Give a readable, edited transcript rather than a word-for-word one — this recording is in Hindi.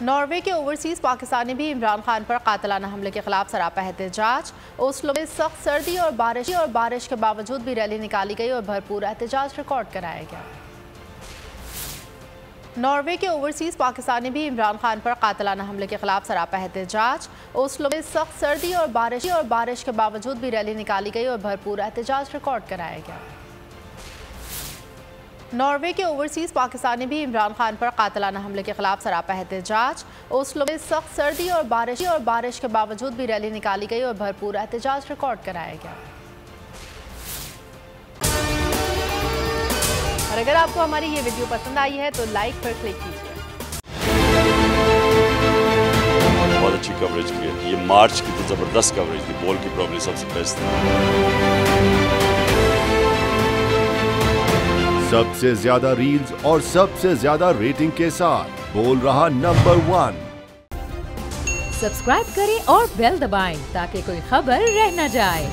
नॉर्वे के ओवरसीज पाकिस्तानी भी इमरान खान पर कातिलाना हमले के खिलाफ सरापा एहतजाज। ओस्लो में सख्त सर्दी और बारिश के बावजूद भी रैली निकाली गई और भरपूर एहतजाज रिकॉर्ड कराया गया। नॉर्वे के ओवरसीज पाकिस्तानी भी इमरान खान पर कातिलाना हमले के खिलाफ सरापा एहतजाज। ओस्लो में सख्त सर्दी और बारिश के बावजूद भी रैली निकाली गई और भरपूर एहतजाज रिकॉर्ड कराया गया। नॉर्वे के ओवरसीज पाकिस्तानी भी इमरान खान पर कातिलाना हमले के खिलाफ सरापा एहतजाज। ओस्लो में सख्त सर्दी और बारिश के बावजूद भी रैली निकाली गई और भरपूर एहतजाज रिकॉर्ड कराया गया। और अगर आपको हमारी ये वीडियो पसंद आई है तो लाइक पर क्लिक कीजिए। बहुत अच्छी कवरेज की है। ये मार्च की तो जबरदस्त कवरेज थी, बॉल की प्रॉब्लम सबसे बेस्ट थी। सबसे ज्यादा रील्स और सबसे ज्यादा रेटिंग के साथ बोल रहा नंबर 1। सब्सक्राइब करें और बेल दबाएं ताकि कोई खबर रह न जाए।